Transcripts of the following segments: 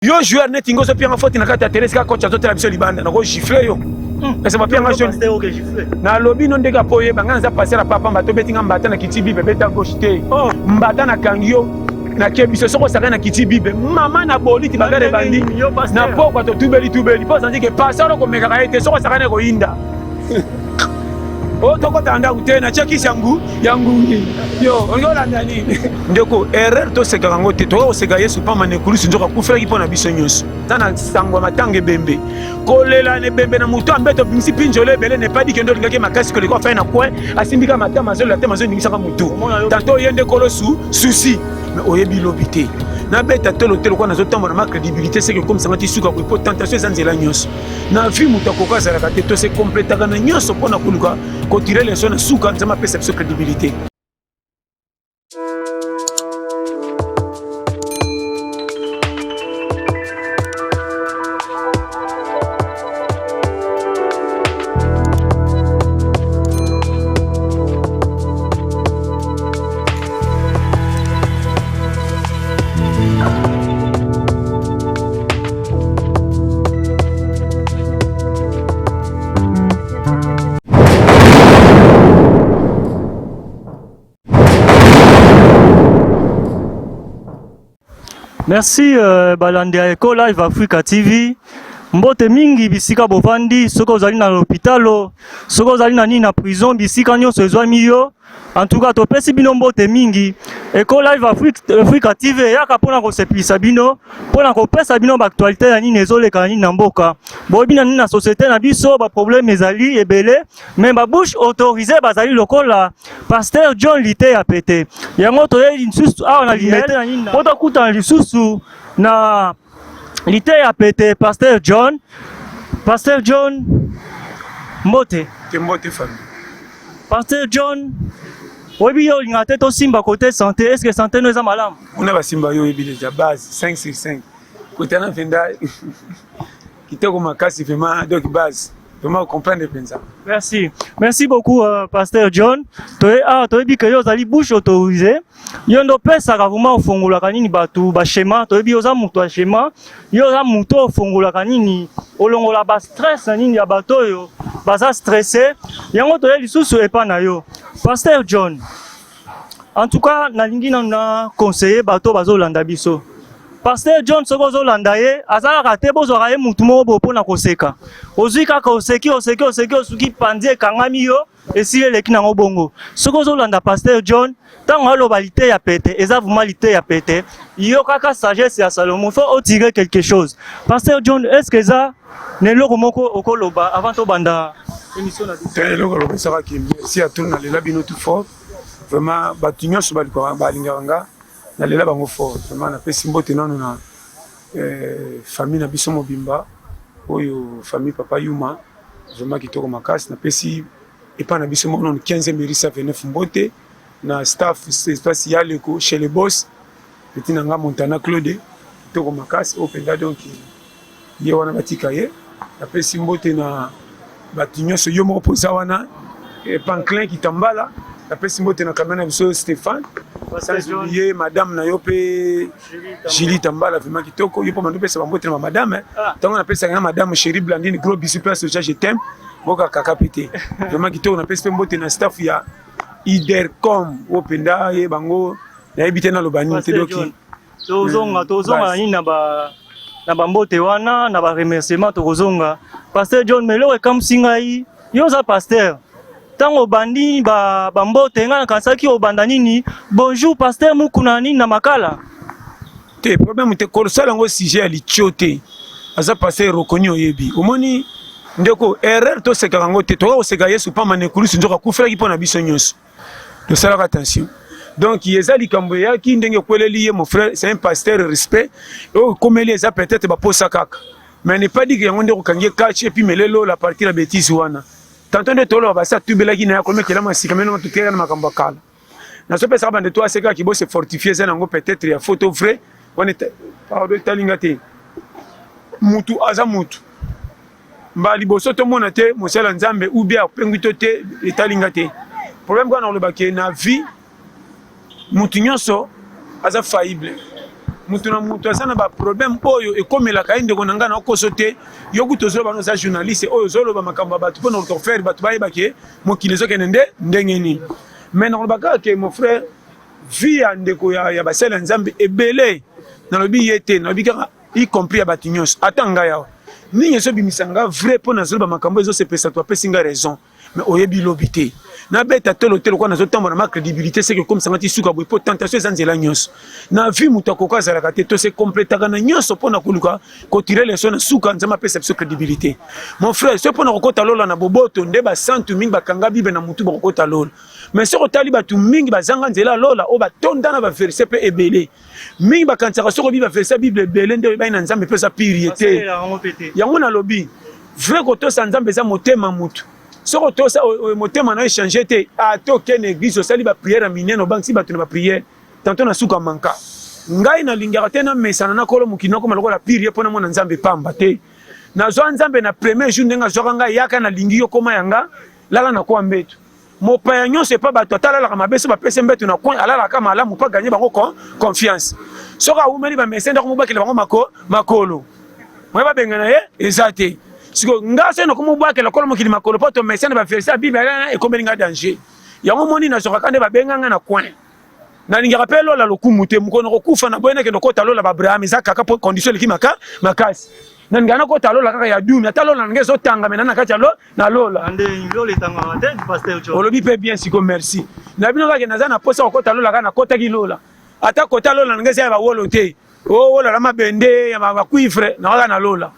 Yo joueur net ingozo pia faute na kata Teresa coach azote la biso libanda na ko gifler yo. Ese ba pia ngation. Na lobby non deka poye banganza passer la papa mbato betinga mbata na kiti bibe beta gauche te. Mbata na kangio na kebiso soko saka na kiti bibe. Mama na boliti bagare bandi. Na poko to tubeli po sanzi ke passer ko meka kaite soko saka na ko inda. Oh toko tanda utena cheki yangu yo ongola ndani ndeko erreur to seka ngo te to seka Yesu pa mane kulusi njoka kufela kipo na biso nyonso tana sangwa matange bembe kolela ne bembe na muto ambeto bimisi pinjole bele ne pas dit que ndo lingaki makasi ko lekwa fa na coin asimbika matama zo la tema zo ningisa ka mutu tanto yende kolosu souci mais oyebi lobité na beta tolo kwa nazo tamona ma crédibilité c'est que comme ça ngati suka ko tentation zanzela nyonso na vie muto ko kazala ka te to se complète kana nyonso pona kuluka ko tirer les zones suka nzama perception crédibilité. Merci balande Eco Live Africa TV. Mbote mingi bisika bovandi soko zali na l'hôpital soko zali na nini na prison bisika nyonso ezwami yo. En tout cas topesi bino mbote mingi Eco Live Africa TV yaka pona ko sepisa bino pona ko pesa bino ba actualité ya nini ezoleka nini na mboka bobina nini na société na biso ba problème ezali ebele mais ba bouche autorisée bazali lokola Pasteur John Lité ya pété yango toyeli nsusu awa na limete na nini poto kuta lisusu na Lité ya pété Pasteur John mbote famille Pasteur John oui, yo ngate to simba côté santé, est-ce que santé nous est malam? On a simba yo ebi déjà base 5 sur 5. Côté na venda kitoko makasi vraiment donc base. Vraiment comprendre penza. Merci beaucoup Pasteur John. Toi bi que yo zali bouche autorisée. Yo ndo pesa ka vraiment ofongola kanini batu ba schéma, toi bi yo za muto schéma, yo za muto ofongola kanini olongola ba stress nini ya bato yo. Baza stressé. Yango to lisusu epa na yo. Pasteur John, en tout cas, nalingi na conseiller bato bazolanda biso. Pasteur John soko zolanda ye, azala kate bozwaka ye mutu moko bopo na koseka. Ozwi kaka oseki osuki pandie kangami yo, esili eleki nango bongo. Soko zolanda Pasteur John, tango aloba lité ya pété, eza vraiment lité ya pété, yo kaka sagesse ya Salomon, faut tirer quelque chose. Pasteur John, est-ce que ça neloko moko okoloba avant to banda émission na biso? Eloko loba saka ki si atuna lela bino tout fort. Vraiment batunyo so balikwa balinganga na lela bango fort. Vraiment na pesi mbote nanu na famille na biso mobimba oyo famille papa Yuma vraiment kitoko makasi na pesi epa na biso mono 15e mérisa 29 mbote na staff espace yaleko chez les boss petit nanga Montana Claude kitoko makasi openda donc ye wana batika ye na pesi mbote na batunyo so yo moko poza wana Panclin Kitambala la pesi mbote na kamena biso Stéphane sans oublier madame na yo pe Julie Tambala vraiment kitoko yo po mando pesa mbote na madame tango na pesa na madame Chérie Blandine gros bisou place je t'aime boka kaka pété vraiment kitoko na pesa mbote na staff ya Idercom openda ye bango na ebité na lobani te doki tozonga nini na bambote wana na ba remerciement tokozonga Pasteur John Melo ekamsingai yo za pasteur tango bandi bambote nga kansaki obanda nini bonjour pasteur mukuna nini na makala te problème te kolosala ngo sujet ali tchote aza pasteur reconnu oyebi omoni ndeko erreur to seka ngo te to seka Yesu pa mane kulusi njoka kufela kipona biso nyonso to sala attention. Donc, Yezali Kamboya qui ndenge kweleli ye mon frère, c'est un pasteur respect. Oh, comme il est peut-être ba posa kaka. Mais n'est pas dit que on ndeko kangie catch et puis melelo la partie la bêtise wana. Tantôt de tolo ba sa tubela ki na comme que la masika mais non tout terrain makamba kala. Na so pesa ba de toi c'est qui bo se fortifier ça ngo peut-être ya photo vrai. On était pardon talingate. Mutu aza mutu. Mbali boso to monate mosala nzambe ou bien penguito te etalingate. Problème quoi dans le baké na vie mutu nyonso aza faillible mutu na mutu aza na baproblème oyo ekomelaka ye ndeko na ngai na okoso te yo kutu ozoloba no oza journaliste oyo ozoloba makambo ya bato mpona kotofaire bato bayeba ke mokili ezokende ndenge nini. mais nakoloba kaka ke mon frère vie ya ndeko ya basala ya nzambe ebele nalobi ye te nalobi kaka y compris ya bato nyonso ata ngai awa nini ezobimisa nga vrai mpo nazoloba makambo ezosepesa to apesi nga raison mais oyebi lobi te nabeta tolo tolo kwa nazotambola ma crédibilité c'est que comme ça ngati suka boy po tentation eza nzela nyonso na vie mutu akoka azalaka te to se complétaka na nyonso mpona koluka kotire leso na suka nzama apesa biso crédibilité. Mon frère so mpona kokota lola na boboto nde basantu mingi bakanga bible na mutu bakokota lola mais soko tali batu mingi bazanga nzela lola o batonda na baverset mpe ebele mingi bakanisaka soko bible baverset bible ebele nde oyebai na nzambe mpe eza pire te yango nalobi vrai kotosa nzambe eza motema mutu soko tosa motema na échanger te atoke na église osali ba prière minene obangi bato na ba prière tantôt na suka manka ngai na lingaka te na mesana na kolo mukino ko maloko la pire pona mona nzambe pamba te na zo nzambe na premier jour ndenga zo kanga yaka na lingi yo koma yanga lala na kwa mbeto mopaya nyonso pa bato atala la mabeso ba pese mbeto na kwa alala kama alamu pa gagner bango confiance soka umeli ba mesenda ko mubakela bango makolo mwe ba bengana ye ezate siko ngase no kumubwake la kolomo kilima kolo poto mesana ba verset bible na ekombeli nga danger yango moni na soka kande ba benganga na coin na linga rappelo la lokumu te mukono kokufa na boyena ke ndokota lola ba Abraham izaka ka condition likimaka makasi na ngana kota lola kaka ya dumi ata lola ngezo tanga mena na kati na lola ande lola tanga te pasteur John olobi pe bien siko merci na bino kaka naza na posa kota lola kana kota ki lola ata kota lola ngeza ya ba wolo te o wolo la mabende ya ba cuivre na wala na lola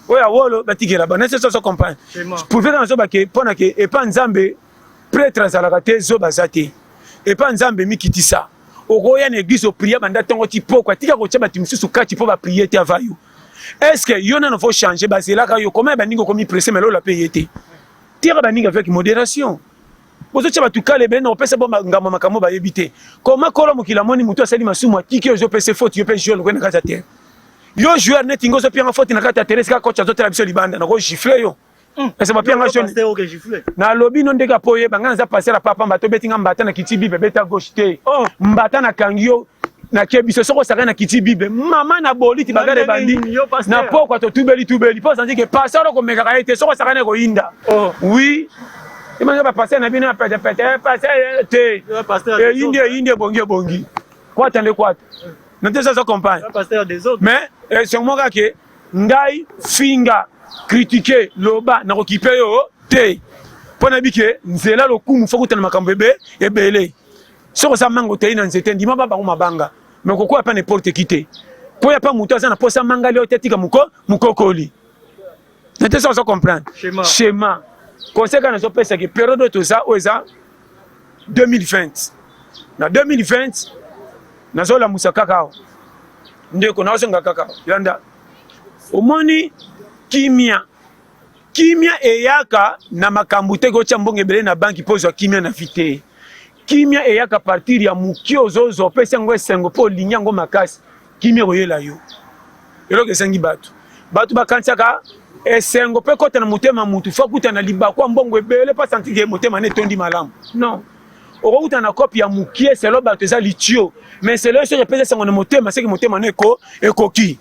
oya wolo batikela ba nese so comprendre pour faire en que pona ke e pa nzambe prêtre azalaka te zo bazate e pa nzambe mikitisa okoya na église o prier banda tongo ti poko atika ko tshaba timisusu kati po ba prier te avayo est-ce que yo na no faut changer bazela ka yo comment ba ningo komi presser melo la payete tire ba ninga avec modération bozo tshaba tukale ben no pesa bomba ngama makamo ba yebite comment kolo mokila moni mutu asali masumu atiki yo pesa faute yo pesa yo ko na kata te yo joueur net ingo zo pianga faute na kata Thérèse ka coach azotela biso libanda na ko gifler yo ese ba pianga jaune na lobi no ndeka poye banga za passer la papa mbato betinga mbata na kiti bible beta gauche te mbata na kangio na kebiso soko saka na kiti bible mama na boliti bagale bandi na poko to tubeli po sanzi ke passer ko meka ka ete soko saka na ko inda oui imanga ba passer na bino na pete passer te inde bongi quoi attendez quoi na te ça compagne mais c'est moi que ngai finga critiquer loba na kokipe yo te pona bike nzela lokumu fokuta na makambo ebele soko sa mango te ina nzete ndima baba ko mabanga mais kokwa pa n'importe qui te po ya pa muto azana posa manga leo tetika mukokoli na te ça comprendre schéma conséquence na so pesa que période to ça oza 2020 na 2020 nazola musakaka ndeko naosenga kaka yanda omoni kimia eyaka na makambo te ko mbongo ebele na banki pozwa kimia na vite kimia eyaka partir ya mukio zozo pesa ngo esengo po linya ngo makasi kimia koyela yo eloko esengi batu bakansaka esengo pe kota na motema mutu fakuta na libakwa mbongo ebele pa santike motema ne tondi malamu non okuta na copie ya mukie selo bato eza litio mais selo so repese sango na motema seki motema no ekoki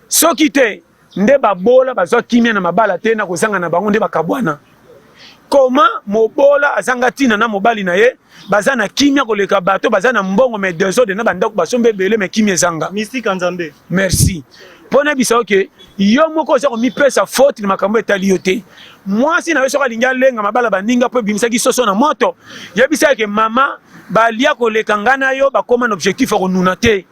soki te nde babola bazwa kimia na mabala te na kozanga na bango nde bakabwana koma mobola azanga tina na mobali na ye baza na kimia koleka bato baza na mbongo mais désordre na bandako basombe ebele mais kimia ezanga mystique nzambe merci pona bisa oke yo moko oza komipesa faute na makambo etali yo te mwasi na yo soki alingi alenga mabala baninga mpo ebimisaki soso na moto yebisa ke mama balia koleka nga na yo bakoma na objectif ya konuna te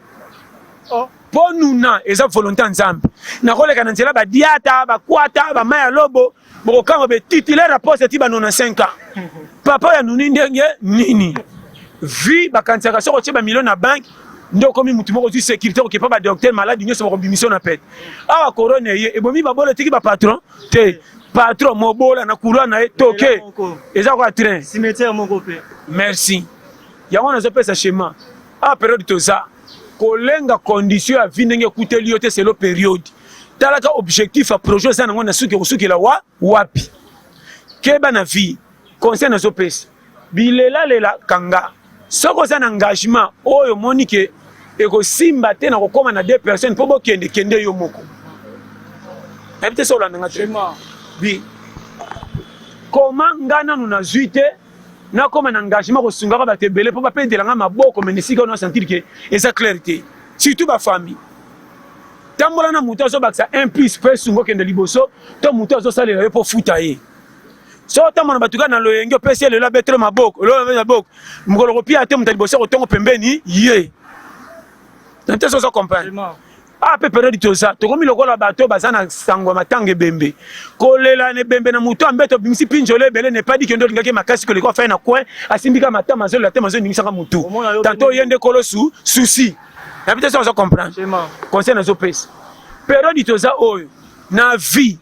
mpo nuna eza volonté ya nzambe nakoleka na nzela badiata bakwata bamai ya lobo bokokanga betitulaire aposte ti banona 5 ans papa ya nuni ndenge nini vi bakanisaka soki otie bamilio na banke nde okomi mutu moko ozwi sécurité okepa badocteur maladi nyonso bakobimisio na pete awa korone ye ebomi babola etiki bapatron te patron mobola na courant na ye toke eza kwa train cimetière moko pe merci yango nazopesa schéma awa période toza kolenga condition ya vie ndenge ekuteli yo te selo période talaka objectif ya projet eza nango na suki kosukela wapi keba na vie conseil nazopesa bilelalela kanga soki oza na engagement oyo moni ke et ko simba te na ko koma na 2 personnes pour bokende kende yo moko habite so landa ngate bi comment ngana nous na zuite na koma na engagement ko sunga ba te belé pour ba pendela nga maboko mais nisika on sentir que esa clarté surtout ba famille tambola na muto zo baksa un plus pe sungo kende liboso to muto zo salela yo pour futaye so tamona batuka na loyenge pesi le la betre maboko lo maboko mukolo ko pia te mutali boso ko tongo pembeni ye nte so so comprendre ah pe période toza to komi lokola bato bazana sango matange bembe kolela ne bembe na muto ambeto bimisi pinjole bele ne pas dit que ndo lingaki makasi ko leko fa na coin asimbika matama zo la tema zo ningisanga mutu tanto yende kolo souci habite so so comprendre conseil na zo pesi période toza oyo na vie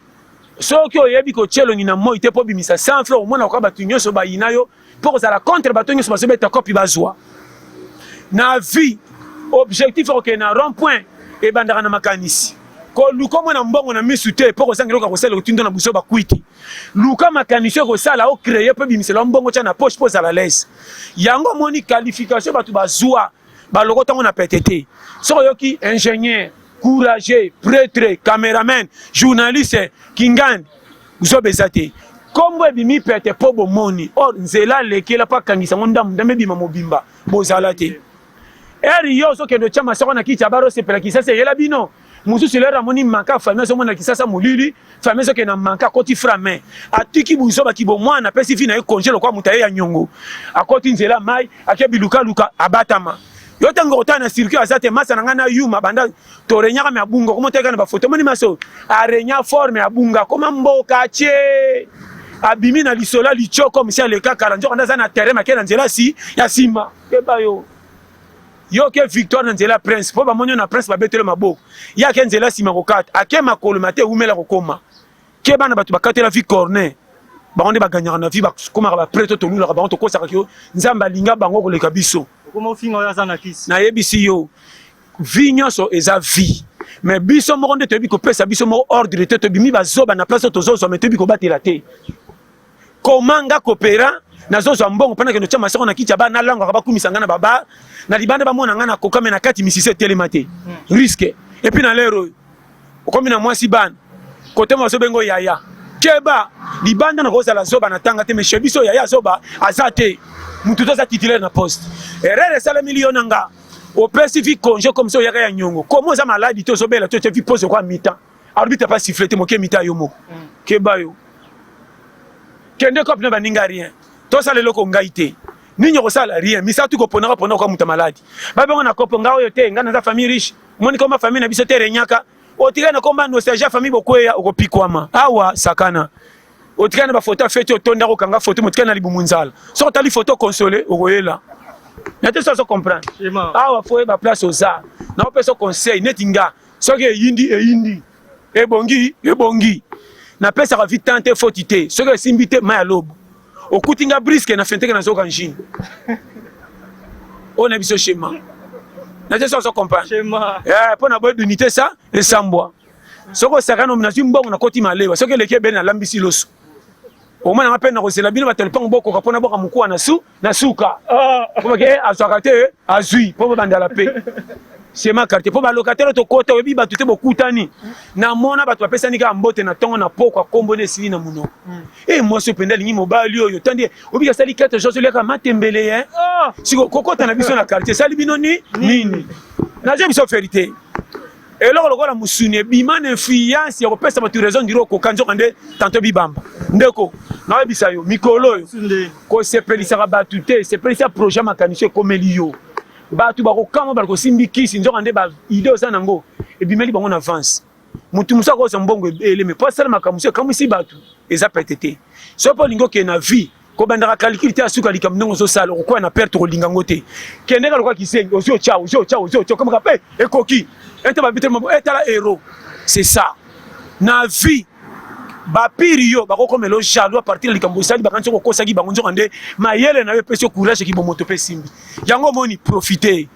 soki oyebi ko tielo ni na moi te po bimisa sans fleur mona ko batu nyonso ba yinayo pour ça la contre batu nyonso ba sebeta kopi bazwa na vie objectif ok na rond point e bandaka na makanisi ko luka mona mbongo na misute pour ça ngelo ka ko sala utindo na buso ba kwiti luka makanisi ko sala o créer po bimisa la mbongo tia na poche pour ça la laisse yango moni qualification batu bazwa ba lokota ngona PTT so yoki ingénieur courageux, prêtre, caméraman, journaliste, kingan, vous avez besoin. Comme vous avez perte pour moni, or nzela leke la pa kangisa ngonda mdame bima mobimba, bozalate. Eri yo so kendo chama sako na kicha baro se pela kisasa yela bino. Musu silera moni manka famille so mona kisasa mulili, famille so kena manka koti frame. Atiki buso ba kibo mwana pesi fina e congelo kwa mutaye ya nyongo. Akoti nzela mai, akebi luka abatama. Yo tango otana circuit azate masa ngana yuma banda torenya kama abunga komo teka na ba photo mani maso arenya forme abunga koma mboka che abimi na lisola licho comme si aleka karanjo kana na terrain makena nzela si ya sima keba yo ke victoire na nzela prince po ba monyo na prince ba betele maboko ya ke nzela sima ko kata akema kolomate umela ko koma keba na batu bakatela vie corner baonde baganyaka na vie ba koma ba preto to lula ba on to kosaka kyo nzamba linga bango ko leka biso comment fingo ya sana kisi na yebisi yo vie nyonso eza vie mais biso moko nde toyebi kopesa biso moko ordre te tobimi bazoba na place tozozwa me toyebi kobatela te komanga kopera nazozwa mbongo mpona kendo tia masoko na kiti ya ba nalangwaka bakumisa nga na baba na libanda bamona nga na kokame na kati misisi etelema te risque epuis na lero oyo okomi na mwasi bana kotema bazobengo yaya keba libanda na kozala zoba na tanga te mais chez biso yaya zoba aza te mutu toza titulaire na poste erreur esala million nga opesi vi congé comme ça yaka ya nyongo comment ça maladie to zobela to te vi pose quoi mi-temps alors bita pas siffler te moke mi-temps yo moko keba yo kende kop ne baninga rien to sala loko ngai te ninyo ko sala rien misa tu ko pona kwa muta maladie ba bengo na kopo ngao yo te ngana za famille riche moni koma famille na biso te renyaka otika na komba nostalgie famille bokoya okopikwama awa sakana otika na ba photo fete otonda ko kanga photo motika na libumunzala so tali photo consolé okoyela nate so comprendre awa foi ba place oza na opeso conseil netinga soki eyindi ebongi na pesa ka vitante fotité soki esimbite maya lobo okutinga brisque na fenteke na zoka njini on a biso schéma nate so comprendre pona boy d'unité ça esambwa soko sakano mnazi mbongo na koti malewa soki leke ben na lambisi loso au moins na peine na bino batel pango boko kapona boka mukua na suka pour que azwakate azui pour banda la paix c'est ma carte pour ba locataire to kota webi batu te bokutani na mona batu bapesani ka mbote na tongo na poko akombone sili na muno moi so penda lingi mobali oyo tandi obi ka sali 4 jours le ka matembele siko kokota na biso na quartier sali bino nini na je biso vérité et là on a musuni bima influence ya kopesa batu raison diro ko kanjo kande tanto bibamba ndeko na bisa yo mikolo yo ko sepelisa batu te sepelisa projet makanishe komelio batu ba ko kama ba ko simbikisi njo kande ba idée osa nango e bimeli bango na avance mutu musa ko sa mbongo eleme pas sala makamushe kamusi batu eza PTT so po lingo ke na vie ko bandaka calculité asuka likamnongo zo sala ko na perte ko lingango te kende ka ko kisengi ozo chao comme ka pe ekoki ente ba bitre mabo etala héros c'est ça na vie ba pirio ba ko komelo jaloux à partir likambo sali ba kancho ko kosaki bango nzo kande mayele na yo pesi courage ki bomoto pe simbi yango moni profiter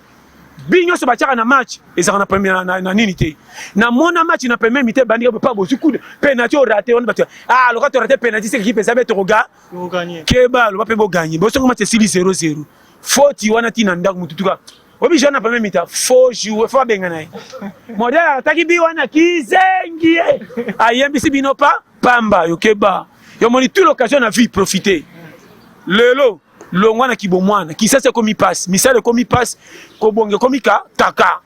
binyo se batiaka na match ezaka na première na nini te na mona match na première mi-temps bandi pas bosu coup de penalty au raté on batu le quand tu raté penalty c'est qui peut ça beto roga gagner keba lo ba pe bo gagner bo songo match 0-0 faute wana tina ndako mututuka obi jeune pas même mita faut jouer faut bengana modèle ataki bi wana kizengi ayembisi bino pa pamba yokeba yo moni toute l'occasion na vie profiter lelo longwana kibomwana kisasa komi passe misale komi passe ko bonge komi ka kaka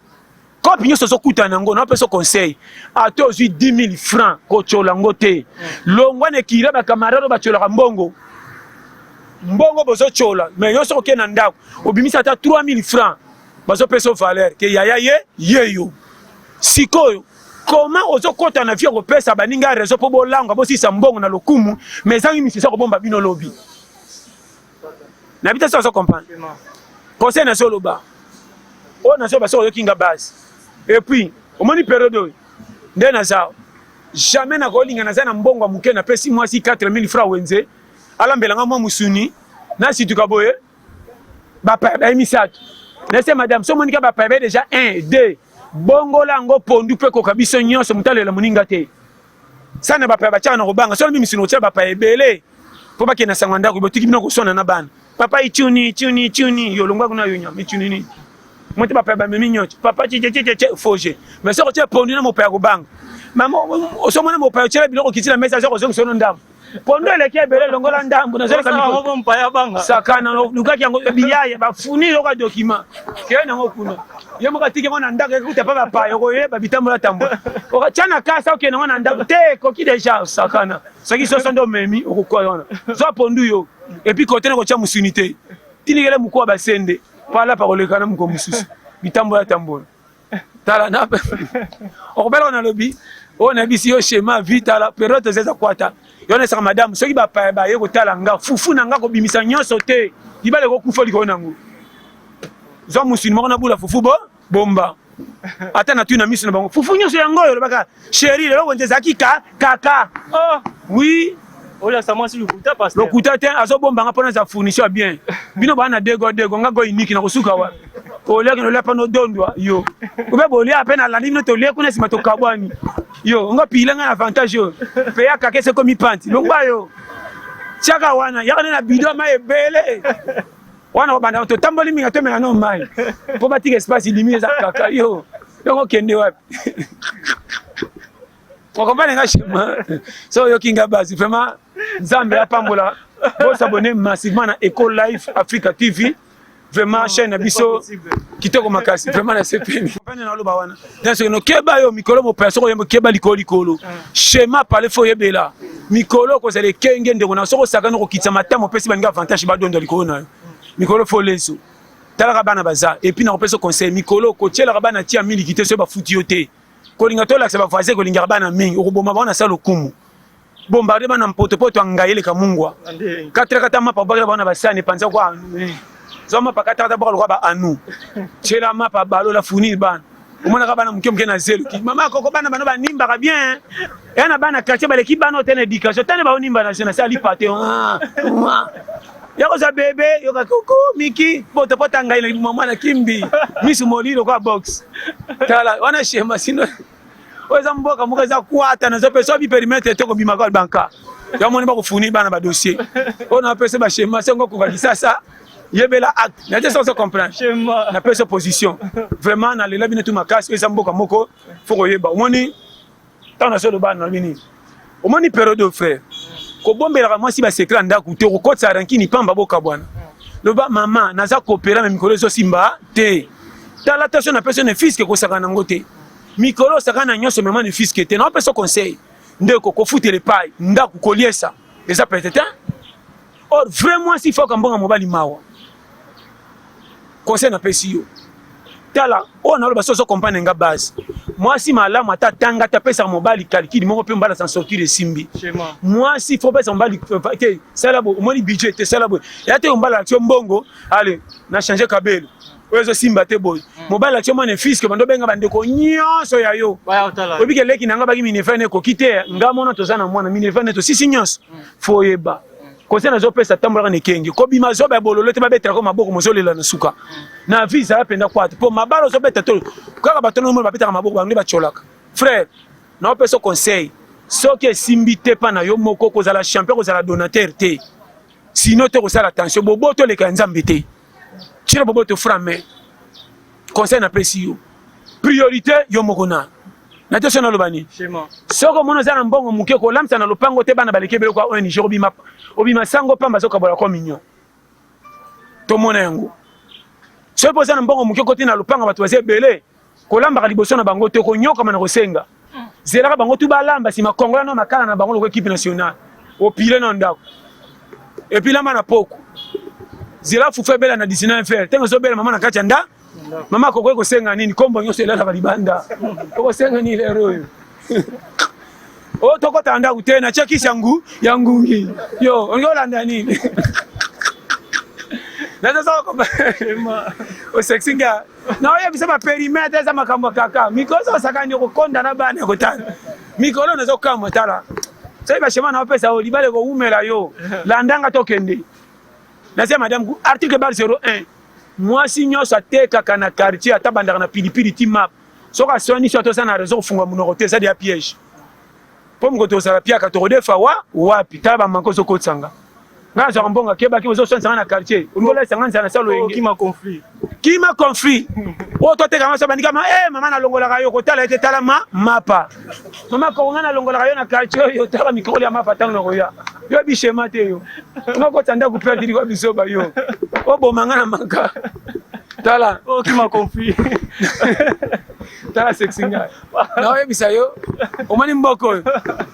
ko pinyo so kuta nango na peso conseil a to 10 000 francs ko chola ngote longwana kira ba camarade ba chola mbongo mbongo bozo chola mais yo so ke na ndako obimisa ata 3 000 francs bazo peso valeur ke yaya yeyo sikoyo comment ozo kota na vie ko pesa baninga réseau po bolanga bo sisa mbongo na lokumu mais zangi misisa ko bomba bino lobi na bita so comprendre conseil na solo ba o na so ba so yo kinga base et puis au moni période nde na za jamais na kolinga na za na mbongo muke na pesi moi si 4 000 francs wenze alambelanga mo musuni na situka boye ba pa ba emisatu laissez madame so monika ba pa déjà 1 2 bongo lango pondu pe ko kabiso nyonso mutalela muninga te sana ba pa ba chana ko banga so mimi sino ba pa ebele po ba kena sanganda ko botiki bino ko sona na bana papa ichuni yo longwa kuna yo nyama ichuni ni mote ba pa ba mimi nyocho papa che foje mais so ko che pondu na mo pa ko banga mama so mona mo pa chela biloko kitila message ko so ndam pondo eleke bele longola ndambu na zele kamiko mpaya banga sakana lukaki yango biyaye bafuni loka document ke na ngokuna ye moka tike ngona ndaka kuta pa pa yoko ye babitambola tambo oka chana kasa oke na ngona ndaka te koki deja sakana saki so ndo memi okukwa yona zo pondu yo et puis côté na ko cha musunité tinigele mukwa basende pala pa kolekana muko mususu bitambola tambola tala na okobela na lobi on a bisi yo schéma vite la période zeza kwata yone sa madame soki ba pa ba ye ko tala nga fufu na nga ko bimisa nyonso te ibale ko kufa liko nango zo musulman na bula fufu bomba ata na tuna misu na bango fufu nyonso yango yo baka chérie le wonze zaki kaka oh oui ola sama si lokuta pasteur lokuta te azo bomba nga pona za fourniture bien bino ba na dego nga go unique na kosuka wa olia kino lepa no dondwa yo ube bolia apena la livre to lia kuna sima to kabwani yo nga pile nga avantage yo pe ya kakese komi panti longba yo chaka wana ya kana na bido ma ebele wana banda to tamboli minga to menga no mai po batike espace limite za kaka yo ngo kende wapi on comprend nga chema so yo kinga basi vraiment Nzambe apambola bo s'abonner massivement na Eco Life Africa TV vraiment chaîne na biso kitoko makasi vraiment na sepemi pene na loba wana donc no keba yo mikolo mo peso ko yembo keba likolo schéma parler fo yebela mikolo ko zele kenge ndeko na soko sakana ko kitsa matamo pesi banga avantage ba dondo likolo na mikolo fo leso tala bana baza et puis na peso conseil mikolo ko tiela bana tia milikité so ba futi yote ko linga to la se ba voisin ko linga bana mingi ko boma bana salo kumu bombarder bana mpotopoto angayele ka mungwa 4 kata mapa bagala bana basane panza kwa zoma pakata ta bakalo ba anu chela mapa balo la funir ban umona ka bana mke na zelo mama koko bana ba nimba ka bien yana bana quartier ba l'équipe bana tene éducation tene ba nimba na sena sali pate yako za bebe yoka koko miki poto pota ngaile mama na kimbi misu molilo kwa box tala wana shema sino oza mboka muka za kwata na zo peso bi perimetre to ko bima ka banka ya moni ba ko funir bana ba dossier ona pese ba shema sengo ko kisasa yebela acte na ça se comprend schéma na pese position vraiment na lela bino tout makasi eza mboka moko foko yeba omoni tana solo bana bini omoni période de frère ko bombela moi si ba secret ndako te ko kotsa rankini pamba boka bwana loba mama naza coopérer même mikolo zo simba te ta la tension na personne fisque ko sakana ngote mikolo sakana nyonso même na fisque te na pese conseil ndeko ko futere pai ndako ko liesa eza peut-être or vraiment si faut kambonga mobali mawa conseil na pesi yo tala on a le baso comprendre nga base moi si malamu ata tanga ta pesa mobali calcul moko pe mbala sans sortir de simbi moi si faut pesa mobali te salabo moni budget te salabo ya te mbala action mbongo allez na changer kabelo ozo simba te boy mobali action mone fisque bando benga bandeko nyonso ya yo obike leki nanga baki minefane ko kite ngamona tozana mwana minefane to sisi nyonso foyeba conseil na zo pesa tambola ne kengi ko bima zo ba bololo te ba betra ko maboko mozolela na suka na visa apenda kwata po mabalo zo beta to kaka batono mo ba betra maboko ba ngi ba cholaka frère na pesa conseil soki simbi te pa na yo moko ko zala champion ko zala donateur te sinon te ko sala attention bobo to le ka nzambe te chira bobo to frame conseil na pesi yo priorité yo mokona na te sona lobani Schéma. soko mono za na mbongo muke ko lamsa na lopango te bana baleke bele kwa ONG obima sango pamba soka bola ko minyo to mona yango so poza na mbongo muke ko te na lopango bato baze bele ko lamba ka liboso na bango te ko nyoka mana ko senga zela ka bango tu ba lamba si makongola no makala na bango lo équipe nationale au pile na ndako et puis là mana poko zela fu fe bela na 19 fer tengo so bela mama na kacha nda mama ko senga nini kombo nyoso ela ka libanda ko senga ni lero yo o toko tanda utena cheki shangu yangungi yo ngolanda nini na ça comme o sexinga na oya bisema perimeter za makambo kaka mikozo sakani ko konda na bana ko tana mikolo na zo kama tala sai ba shema na pesa o libale ko umela yo landanga tokende nasema madame article bar 01 moi sinyo sa teka kana quartier atabandaka na pilipili timap soka soni so to sana raison funga munoko te ça des pièges pour me koto sala pia ka to defa wapi taba mankoso ko tsanga nga za mbonga keba ki ozo sonsa na quartier ngola sanga sana salo yengi kima conflit o to te kama so bandika mama na longola kayo ko tala ete tala mapa mama ko ngana longola kayo na quartier yo tala mikolo ya mapa tango roya yo bi shema te yo ngoko tanda ku perdre ko biso ba yo o bo mangana manka tala o kima conflit tala sexinga na oye bisayo omani mboko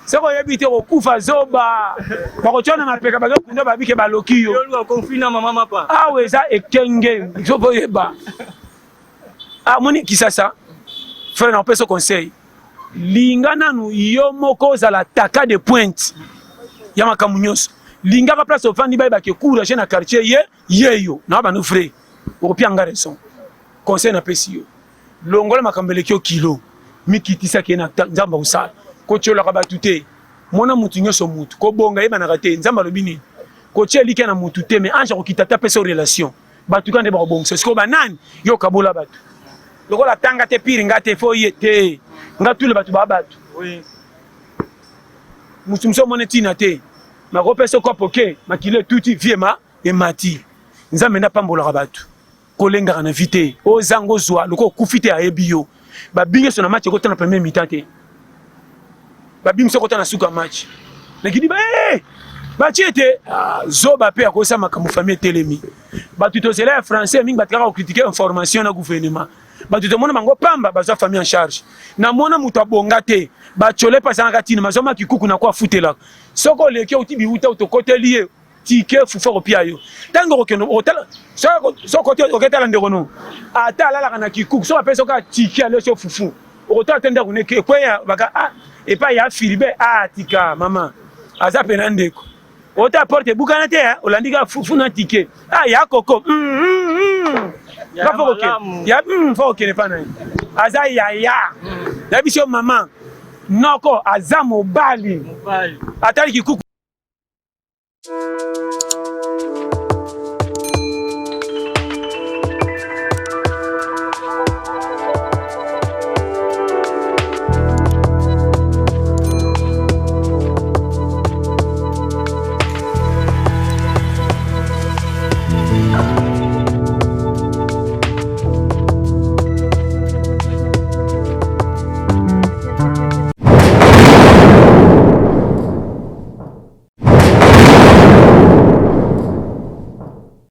seko yebite ko kufa zoba bako chona mapeka bazo kundo babike baloki yo yo conflit na mama mapa awe za ekenge zobo yeba moni kisasa frère na peso conseil linga nanu yo moko za la taka de pointe ya makamunyoso linga ka place ofandi ba ke kura chez na quartier yeyo na ba no frère o pianga raison conseil na pesi yo longola makambele kyo kilo mikitisa ke na nzamba usala ko chola ka batute mona mutu nyoso mutu ko bonga yeba na kate nzamba lobini ko cheli ke na mutu te mais anja ko kitata peso relation batu kande ba bonga c'est ko banani yo kabola batu lokola tanga te pire ngate fo yete ngatule batu ba batu oui mutu mso monetina te mako peso ko poke makile tuti viema e mati nzambe na pambola ka batu kolenga na vite o zango zwa loko kufite a ebio ba binge so na match ko tana premier mi-temps te ba bimso ko tana suka match na kidi ba tiete zoba pe ko sa makamu famille telemi ba tuto sela français mingi batka ko critiquer information na gouvernement ba tuto mona mango pamba ba za famille en charge na mona muto abonga te ba chole pasanga katina mazoma kikuku na kwa futela soko leke utibi uta utokote lié tike fufa ko pia yo tango ko keno hotel soko te oketala ndeko no ata la kana kikuku so apeso ka tike ale so fufu hotel tenda ko ne ke kweya baka et pas ya filibe tika mama aza pena ndeko ota porte bukana te olandika fufu na tike ya koko ya foko ke ya foko ke ne pana aza ya biso mama noko aza mobali atali kikuku